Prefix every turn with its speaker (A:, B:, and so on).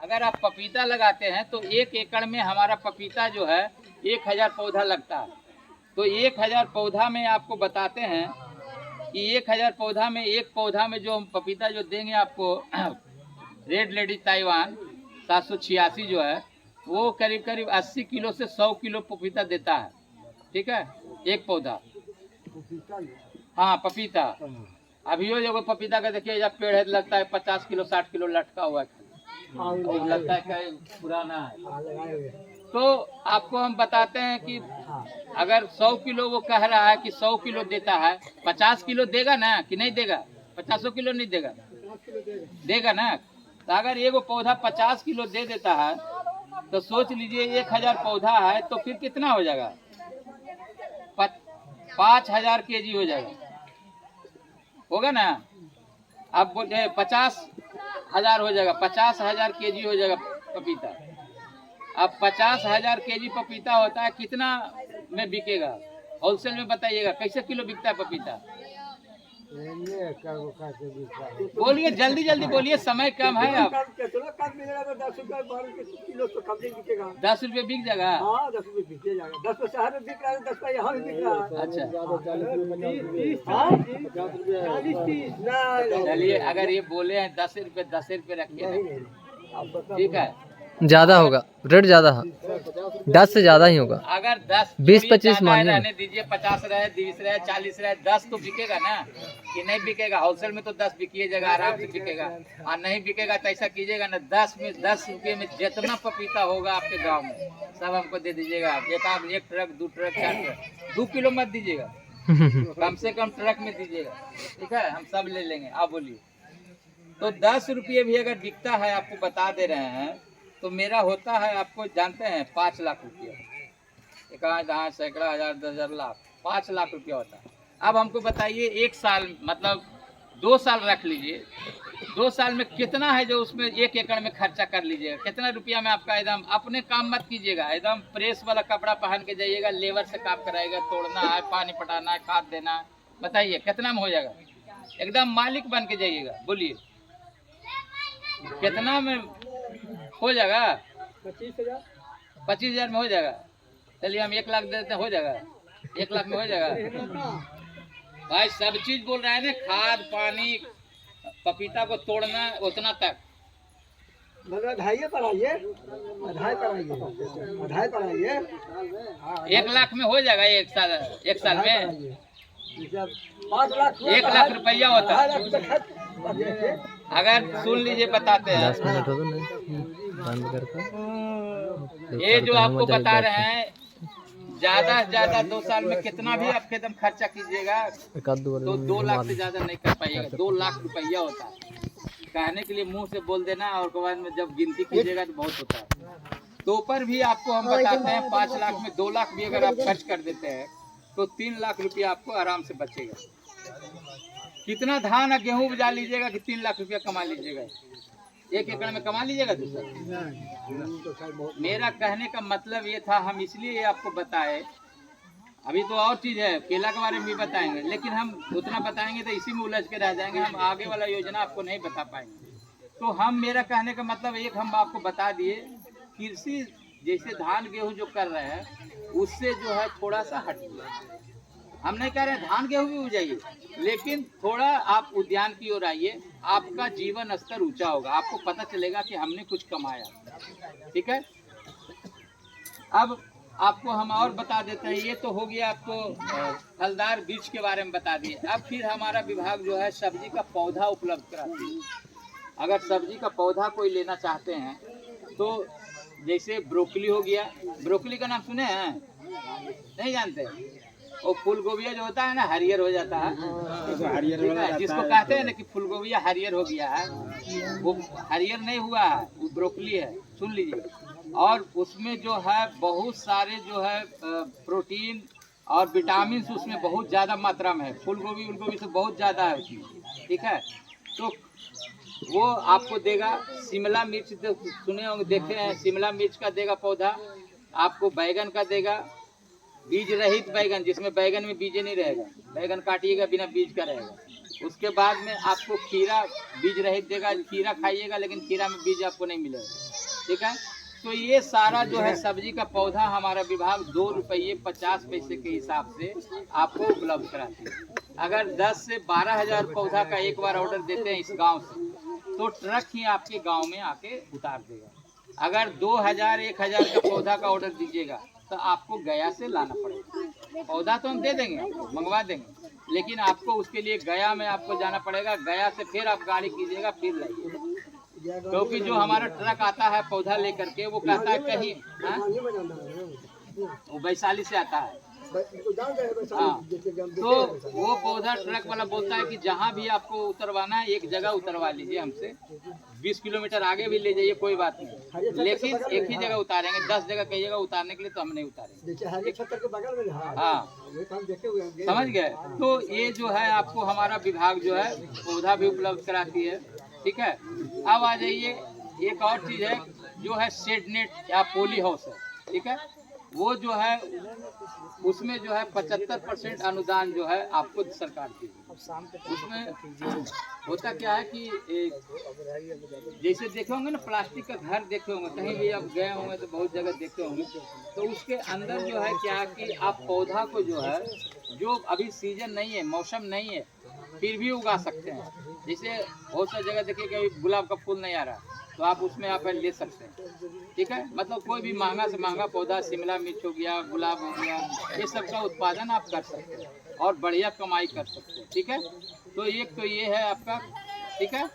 A: अगर आप पपीता लगाते हैं तो 1 एकड़ में हमारा पपीता जो है 1000 पौधा लगता है। तो 1000 पौधा में आपको बताते हैं कि 1000 पौधा में एक पौधा में जो हम पपीता जो देंगे आपको रेड लेडी ताइवान 786 जो है वो करीब करीब 80 किलो से 100 किलो पपीता देता है। ठीक है, एक पौधा। हाँ पपीता। अभी वो जो पपीता का देखिए जब पेड़ है लगता है 50 किलो 60 किलो लटका हुआ है, और लगता है कि पुराना है। तो आपको हम बताते हैं कि अगर 100 किलो वो कह रहा है कि 100 किलो देता है, 50 किलो देगा ना कि नहीं देगा? 50 किलो नहीं देगा, देगा ना। तो अगर एगो पौधा 50 किलो दे देता है तो सोच लीजिए 1000 पौधा है तो फिर कितना हो जाएगा? 5000 केजी हो जाएगा, होगा ना। अब बोले 50,000 हो जाएगा, 50,000 केजी हो जाएगा पपीता। अब 50,000 केजी पपीता होता है, कितना में बिकेगा? होलसेल में बताइएगा कैसे किलो बिकता है पपीता? बोलिए जल्दी जल्दी बोलिए, समय कम है। अब 10 रुपये बिक जाएगा।
B: 10 रुपये बिक जाएगा। 10 पे शहर में बिक रहा है, 10 पे यहाँ भी बिक रहा है।
A: अच्छा
B: नहीं
A: चलिए, अगर ये बोले हैं 10 रुपये रखिए, ठीक है।
C: ज्यादा होगा, रेट ज्यादा है, 10 से ज्यादा ही होगा।
A: अगर 10
C: 20-25 मानिए,
A: रहने दीजिए, 50 रहे, 20 रहे, 40 रहे, 10 तो बिकेगा ना कि नहीं बिकेगा? होलसेल में तो 10 बिकिए जगह आराम से बिकेगा। और नहीं बिकेगा तो ऐसा कीजिएगा ना, 10 रुपये में जितना पपीता होगा आपके गांव में सब हमको दे दीजिएगा। एक ट्रक 2 ट्रक 4 ट्रक, 2 किलो मत दीजिएगा, कम से कम ट्रक में दीजिएगा, ठीक है। हम सब ले लेंगे। आप बोलिए। तो 10 रुपये भी अगर बिकता है, आपको बता दे रहे हैं, तो मेरा होता है, आपको जानते हैं 5 लाख रुपया। एक आध सैकड़ा हजार 10,000 लाख, 5 लाख रुपया होता है। अब हमको बताइए 1 साल मतलब 2 साल रख लीजिए, 2 साल में कितना है जो उसमें 1 एकड़ में खर्चा कर लीजिएगा? कितना रुपया में आपका एकदम अपने काम मत कीजिएगा, एकदम प्रेस वाला कपड़ा पहन के जाइएगा, लेबर से काम कराएगा, तोड़ना है, पानी पटाना है, खाद देना है, बताइए कितना में हो जाएगा? एकदम मालिक बन के जाइएगा। बोलिए कितना में हो जाएगा? 25,000 में हो जाएगा। चलिए हम 1 लाख दे देते हैं, हो जाएगा? 1 लाख में हो जाएगा भाई। सब चीज बोल रहा है ना, खाद पानी, पपीता को तोड़ना, उतना तक।
B: बधाई कराइए।
A: 1 लाख में हो जाएगा एक साल में?
B: 5 लाख
A: 1 लाख रुपया होता है। अगर सुन लीजिए, बताते हैं
C: 10 मिनट हो गए बंद करके।
A: ये जो आपको बता रहे हैं, ज्यादा से ज्यादा 2 साल में कितना भी आप एकदम खर्चा कीजिएगा तो 2 लाख से ज्यादा नहीं कर पाइएगा। 2 लाख रुपया होता है। कहने के लिए मुंह से बोल देना, और के बाद में जब गिनती कीजिएगा तो बहुत होता है। तो ऊपर भी आपको हम बताते हैं 5 लाख में 2 लाख भी अगर आप खर्च कर देते हैं तो 3 लाख रुपया आपको आराम से बचेगा। कितना धान और गेहूं उपजा लीजिएगा कि 3 लाख रुपया कमा लीजिएगा? 1 एकड़ में कमा लीजिएगा दूसरा। मेरा कहने का मतलब ये था, हम इसलिए आपको बताए। अभी तो और चीज है, केला के बारे में भी बताएंगे, लेकिन हम उतना बताएंगे तो इसी में उलझ के रह जाएंगे, हम आगे वाला योजना आपको नहीं बता पाएंगे। तो हम, मेरा कहने का मतलब एक हम आपको बता दिए, कृषि जैसे धान गेहूं जो कर रहे हैं उससे जो है थोड़ा सा हटिए। हम नहीं कह रहे धान गेहूं भी उगाइए, लेकिन थोड़ा आप उद्यान की ओर आइए, आपका जीवन स्तर ऊंचा होगा, आपको पता चलेगा कि हमने कुछ कमाया। ठीक है। अब आपको हम और बता देते हैं, ये तो हो गया आपको फलदार बीज के बारे में बता दिए। अब फिर हमारा विभाग जो है सब्जी का पौधा उपलब्ध कराती है। अगर सब्जी का पौधा कोई लेना चाहते हैं तो जैसे ब्रोकली हो गया, ब्रोकली का नाम सुने हैं? नहीं जानते? वो फूल गोभिया जो होता है ना, हरियर हो जाता है, जिसको कहते हैं ना कि फूल गोभिया हरियर हो गया है, वो हरियर नहीं हुआ है, वो ब्रोकली है, सुन लीजिए। और उसमें जो है बहुत सारे जो है प्रोटीन और विटामिन उसमें बहुत ज़्यादा मात्रा में है। फूल गोभी से बहुत ज़्यादा है उसमें। ठीक है। तो वो आपको देगा। शिमला मिर्च तो सुने होंगे, देखे हैं, शिमला मिर्च का देगा पौधा आपको। बैगन का देगा, बीज रहित बैगन, जिसमें बैगन में बीज नहीं रहेगा, बैगन काटिएगा बिना बीज का रहेगा। उसके बाद में आपको खीरा बीज रहित देगा, खीरा खाइएगा लेकिन खीरा में बीज आपको नहीं मिलेगा। ठीक है। तो ये सारा जो है सब्जी का पौधा हमारा विभाग 2 रुपये 50 पैसे के हिसाब से आपको उपलब्ध कराती है। अगर 10 से 12 हज़ार पौधा का एक बार ऑर्डर देते हैं इस गांव से, तो ट्रक ही आपके गांव में आके उतार देगा। अगर 2000 1000 का पौधा का ऑर्डर दीजिएगा तो आपको गया से लाना पड़ेगा। पौधा तो हम दे देंगे, आपको मंगवा देंगे, लेकिन आपको उसके लिए गया में आपको जाना पड़ेगा। गया से फिर आप गाड़ी कीजिएगा, फिर लाइए, क्योंकि जो हमारा ट्रक आता है पौधा लेकर के वो कहता है कहीं, हाँ? वो वैशाली से आता है। हाँ, तो वो पौधा ट्रक वाला बोलता है कि जहाँ भी आपको उतरवाना है एक जगह उतरवा लीजिए हमसे, 20 किलोमीटर आगे भी ले जाइए, कोई बात नहीं, लेकिन एक ही जगह उतारेंगे। 10 जगह कई जगह उतारने के लिए तो हम नहीं उतारेंगे। हाँ, समझ गए। तो ये जो है आपको हमारा विभाग जो है पौधा भी उपलब्ध कराती है, ठीक है। अब आ जाइए, एक और चीज़ है जो है शेड नेट या पोली हाउस है, ठीक है। वो जो है उसमें जो है 75% अनुदान जो है आपको सरकार की। उसमें होता क्या है कि जैसे देखे होंगे ना, प्लास्टिक का घर देखे होंगे, कहीं भी आप गए होंगे तो बहुत जगह देखे होंगे, तो उसके अंदर जो है क्या कि आप पौधा को जो है, जो अभी सीजन नहीं है, मौसम नहीं है, फिर भी उगा सकते हैं। जैसे बहुत सा जगह देखिए कि गुलाब का फूल नहीं आ रहा, तो आप उसमें आप ले सकते हैं, ठीक है। मतलब कोई भी महंगा से महंगा पौधा, शिमला मिर्च हो गया, गुलाब हो गया, ये सब का उत्पादन आप कर सकते हैं और बढ़िया कमाई कर सकते हैं, ठीक है। तो एक तो ये है आपका, ठीक है।